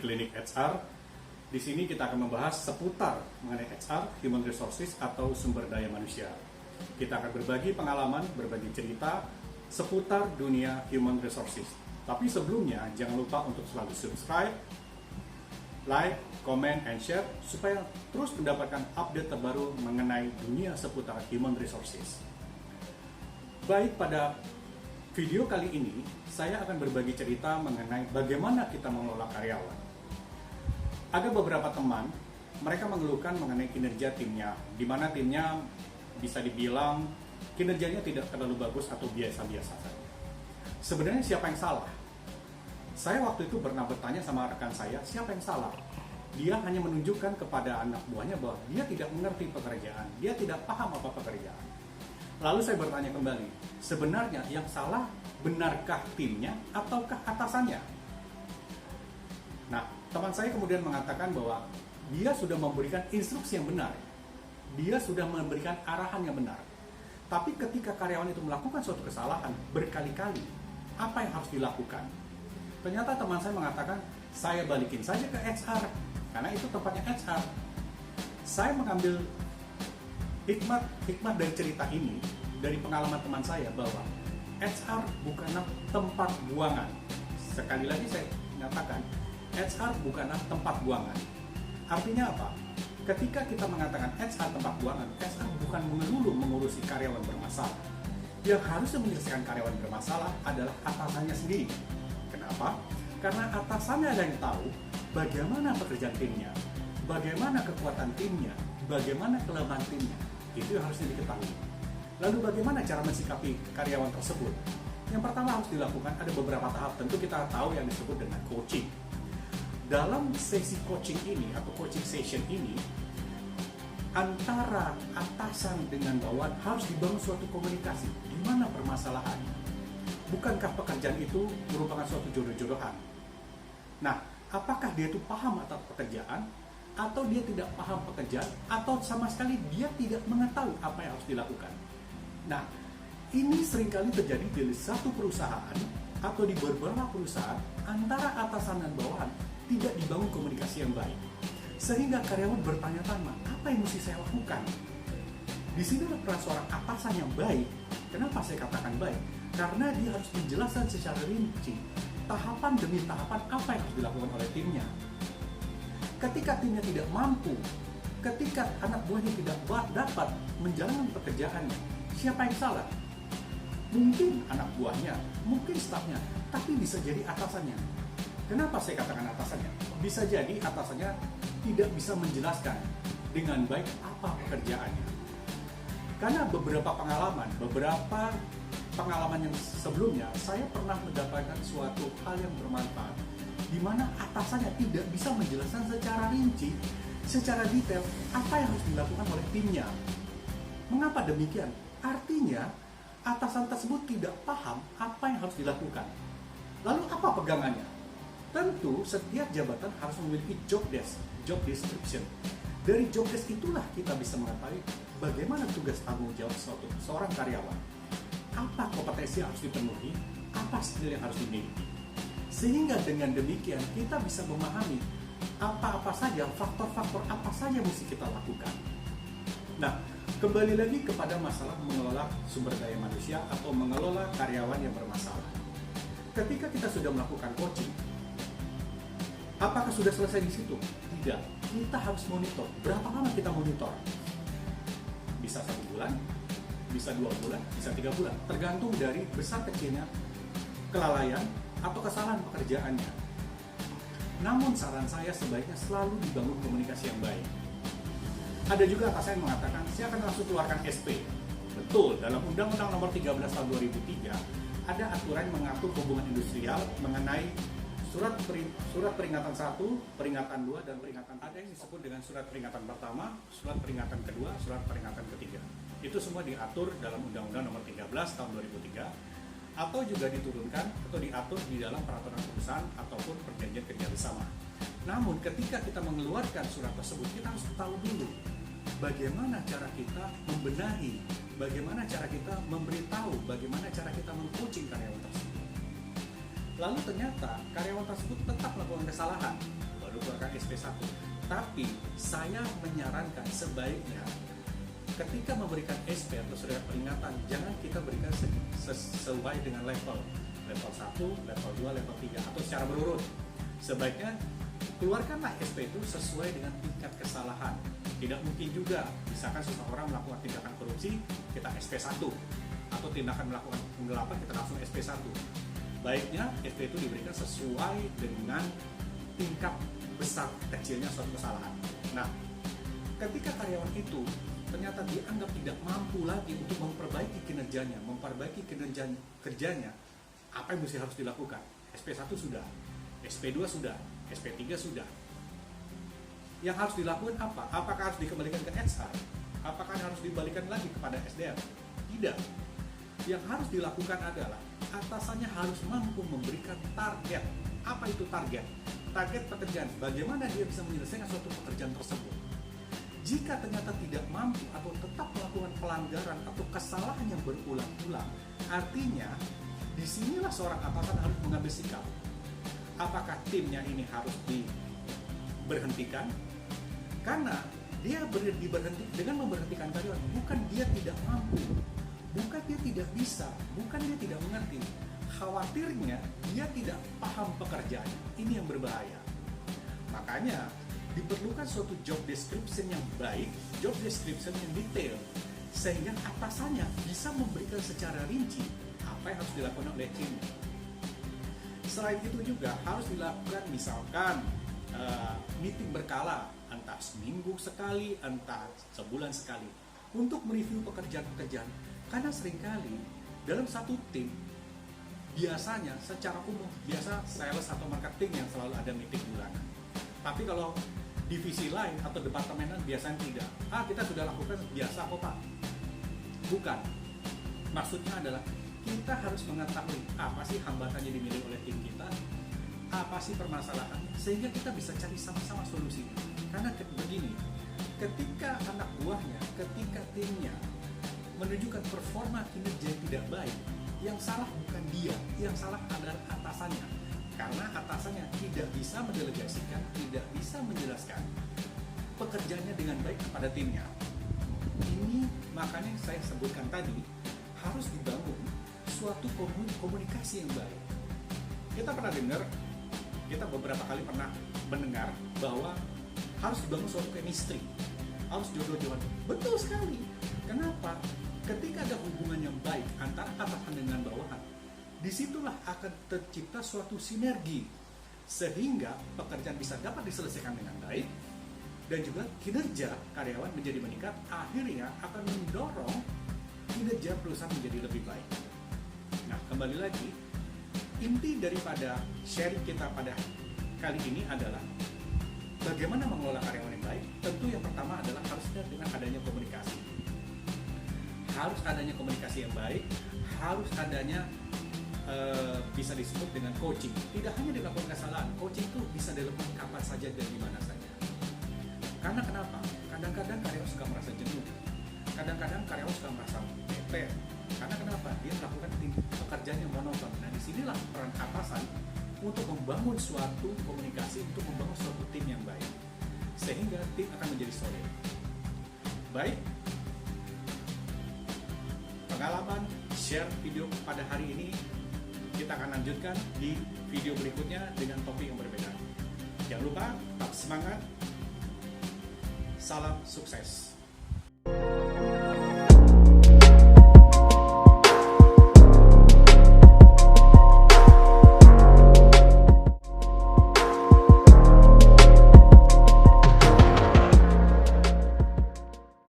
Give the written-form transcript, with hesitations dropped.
Klinik HR. Di sini kita akan membahas seputar mengenai HR, Human Resources atau sumber daya manusia. Kita akan berbagi pengalaman, berbagi cerita seputar dunia Human Resources. Tapi sebelumnya jangan lupa untuk selalu subscribe, like, comment, and share supaya terus mendapatkan update terbaru mengenai dunia seputar Human Resources. Baik, pada video kali ini saya akan berbagi cerita mengenai bagaimana kita mengelola karyawan. Ada beberapa teman, mereka mengeluhkan mengenai kinerja timnya, di mana timnya bisa dibilang kinerjanya tidak terlalu bagus atau biasa-biasa saja. Sebenarnya siapa yang salah? Saya waktu itu pernah bertanya sama rekan saya, siapa yang salah? Dia hanya menunjukkan kepada anak buahnya bahwa dia tidak mengerti pekerjaan, dia tidak paham apa pekerjaan. Lalu saya bertanya kembali, sebenarnya yang salah benarkah timnya ataukah atasannya? Nah, teman saya kemudian mengatakan bahwa dia sudah memberikan instruksi yang benar, dia sudah memberikan arahan yang benar. Tapi ketika karyawan itu melakukan suatu kesalahan berkali-kali, apa yang harus dilakukan? Ternyata teman saya mengatakan, saya balikin saja ke HR, karena itu tempatnya HR. Saya mengambil hikmat dari cerita ini, dari pengalaman teman saya, bahwa HR bukanlah tempat buangan. Sekali lagi saya nyatakan, HR bukanlah tempat buangan. Artinya apa? Ketika kita mengatakan HR tempat buangan, HR bukan melulu mengurusi karyawan bermasalah. Yang harusnya menyelesaikan karyawan bermasalah adalah atasannya sendiri. Kenapa? Karena atasannya ada yang tahu bagaimana pekerjaan timnya, bagaimana kekuatan timnya, bagaimana kelemahan timnya. Itu yang harusnya diketahui. Lalu bagaimana cara mensikapi karyawan tersebut? Yang pertama harus dilakukan ada beberapa tahap. Tentu kita tahu yang disebut dengan coaching. Dalam sesi coaching ini atau coaching session ini, antara atasan dengan bawahan harus dibangun suatu komunikasi. Di mana permasalahannya? Bukankah pekerjaan itu merupakan suatu jodoh-jodohan? Nah, apakah dia itu paham atas pekerjaan, atau dia tidak paham pekerjaan, atau sama sekali dia tidak mengetahui apa yang harus dilakukan? Nah, ini seringkali terjadi di satu perusahaan atau di beberapa perusahaan, antara atasan dan bawahan tidak dibangun komunikasi yang baik, sehingga karyawan bertanya-tanya, apa yang mesti saya lakukan? Di sini peran seorang atasan yang baik. Kenapa saya katakan baik? Karena dia harus menjelaskan secara rinci tahapan demi tahapan apa yang harus dilakukan oleh timnya. Ketika timnya tidak mampu, ketika anak buahnya tidak dapat menjalankan pekerjaannya, siapa yang salah? Mungkin anak buahnya, mungkin stafnya, tapi bisa jadi atasannya. Kenapa saya katakan atasannya? Bisa jadi atasannya tidak bisa menjelaskan dengan baik apa pekerjaannya. Karena beberapa pengalaman yang sebelumnya, saya pernah mendapatkan suatu hal yang bermanfaat, di mana atasannya tidak bisa menjelaskan secara rinci, secara detail, apa yang harus dilakukan oleh timnya. Mengapa demikian? Artinya, atasan tersebut tidak paham apa yang harus dilakukan. Lalu apa pegangannya? Tentu setiap jabatan harus memiliki job description. Dari job desk itulah kita bisa mengetahui bagaimana tugas tanggung jawab seorang karyawan. Apa kompetensi yang harus dipenuhi, apa skill yang harus dimiliki. Sehingga dengan demikian kita bisa memahami apa-apa saja, faktor-faktor apa saja mesti kita lakukan. Nah, kembali lagi kepada masalah mengelola sumber daya manusia atau mengelola karyawan yang bermasalah. Ketika kita sudah melakukan coaching, apakah sudah selesai di situ? Tidak. Kita harus monitor. Berapa lama kita monitor? Bisa 1 bulan, bisa 2 bulan, bisa 3 bulan. Tergantung dari besar kecilnya kelalaian atau kesalahan pekerjaannya. Namun saran saya sebaiknya selalu dibangun komunikasi yang baik. Ada juga atasan yang mengatakan, saya akan langsung keluarkan SP. Betul, dalam Undang-Undang Nomor 13 Tahun 2003 ada aturan mengatur hubungan industrial mengenai surat peringatan 1, peringatan 2, dan peringatan 3. Ada yang disebut dengan surat peringatan pertama, surat peringatan kedua, surat peringatan ketiga. Itu semua diatur dalam Undang-Undang Nomor 13 Tahun 2003 atau juga diturunkan atau diatur di dalam peraturan perusahaan ataupun perjanjian kerja bersama. Namun ketika kita mengeluarkan surat tersebut, kita harus tahu dulu bagaimana cara kita membenahi, bagaimana cara kita memberitahu, bagaimana cara kita meng-coaching karyawan tersebut. Lalu ternyata karyawan tersebut tetap melakukan kesalahan. mengeluarkan SP1. Tapi saya menyarankan sebaiknya ketika memberikan SP atau surat peringatan, jangan kita berikan sesuai dengan level 1, level 2, level 3 atau secara berurut. Sebaiknya keluarkanlah SP itu sesuai dengan tingkat kesalahan. Tidak mungkin juga misalkan seseorang melakukan tindakan korupsi kita SP1 atau tindakan melakukan penggelapan kita langsung SP1. Baiknya SP itu diberikan sesuai dengan tingkat besar kecilnya suatu kesalahan. Nah, ketika karyawan itu ternyata dianggap tidak mampu lagi untuk memperbaiki kinerjanya, memperbaiki kinerja kerjanya, apa yang mesti harus dilakukan? SP1 sudah, SP2 sudah, SP3 sudah. Yang harus dilakukan apa? Apakah harus dikembalikan ke HR? Apakah harus dibalikan lagi kepada SDM? Tidak. Yang harus dilakukan adalah atasannya harus mampu memberikan target. Apa itu target? Target pekerjaan. Bagaimana dia bisa menyelesaikan suatu pekerjaan tersebut. Jika ternyata tidak mampu atau tetap melakukan pelanggaran atau kesalahan yang berulang-ulang, artinya disinilah seorang atasan harus mengambil sikap. Apakah timnya ini harus diberhentikan? Karena dia dengan memberhentikan karyawan, bukan dia tidak mampu, bukan dia tidak bisa, bukan dia tidak mengerti. Khawatirnya dia tidak paham pekerjaannya. Ini yang berbahaya. Makanya diperlukan suatu job description yang baik, job description yang detail, sehingga atasannya bisa memberikan secara rinci apa yang harus dilakukan oleh timnya. Selain itu juga harus dilakukan misalkan meeting berkala, entah seminggu sekali, entah sebulan sekali, untuk mereview pekerjaan-pekerjaan. Karena seringkali dalam satu tim, biasanya secara umum, biasa sales atau marketing yang selalu ada meeting bulanan. Tapi kalau divisi lain atau departemen biasanya tidak. Kita sudah lakukan biasa kok Pak. Bukan. Maksudnya adalah kita harus mengetahui apa sih hambatan yang dimiliki oleh tim kita, apa sih permasalahannya, sehingga kita bisa cari sama-sama solusinya. Karena begini, ketika anak buahnya, ketika timnya menunjukkan performa kinerja yang tidak baik, yang salah bukan dia, yang salah adalah atasannya. Karena atasannya tidak bisa mendelegasikan, tidak bisa menjelaskan pekerjaannya dengan baik kepada timnya. Ini makanya saya sebutkan tadi, harus dibangun suatu komunikasi yang baik. Kita pernah dengar, kita beberapa kali pernah mendengar bahwa harus dibangun suatu chemistry, harus jodoh-jodohan. Betul sekali. Kenapa? Ketika ada hubungan yang baik antara atasan dengan bawahan, disitulah akan tercipta suatu sinergi, sehingga pekerjaan bisa dapat diselesaikan dengan baik, dan juga kinerja karyawan menjadi meningkat, akhirnya akan mendorong kinerja perusahaan menjadi lebih baik. Nah, kembali lagi, inti daripada sharing kita pada kali ini adalah bagaimana mengelola karyawan yang baik. Tentu yang pertama adalah harusnya dengan adanya komunikasi. Harus adanya komunikasi yang baik, harus adanya bisa disebut dengan coaching. Tidak hanya dilakukan kesalahan, coaching itu bisa dilakukan kapan saja dan di mana saja. Karena kenapa? Kadang-kadang karyawan suka merasa jenuh. Kadang-kadang karyawan suka merasa bete. Karena kenapa? Dia melakukan pekerjaan yang monoton. Nah, disinilah peran atasan untuk membangun suatu komunikasi, untuk membangun suatu tim yang baik, sehingga tim akan menjadi solid. Baik, pengalaman share video pada hari ini kita akan lanjutkan di video berikutnya dengan topik yang berbeda. Jangan lupa tetap semangat, salam sukses.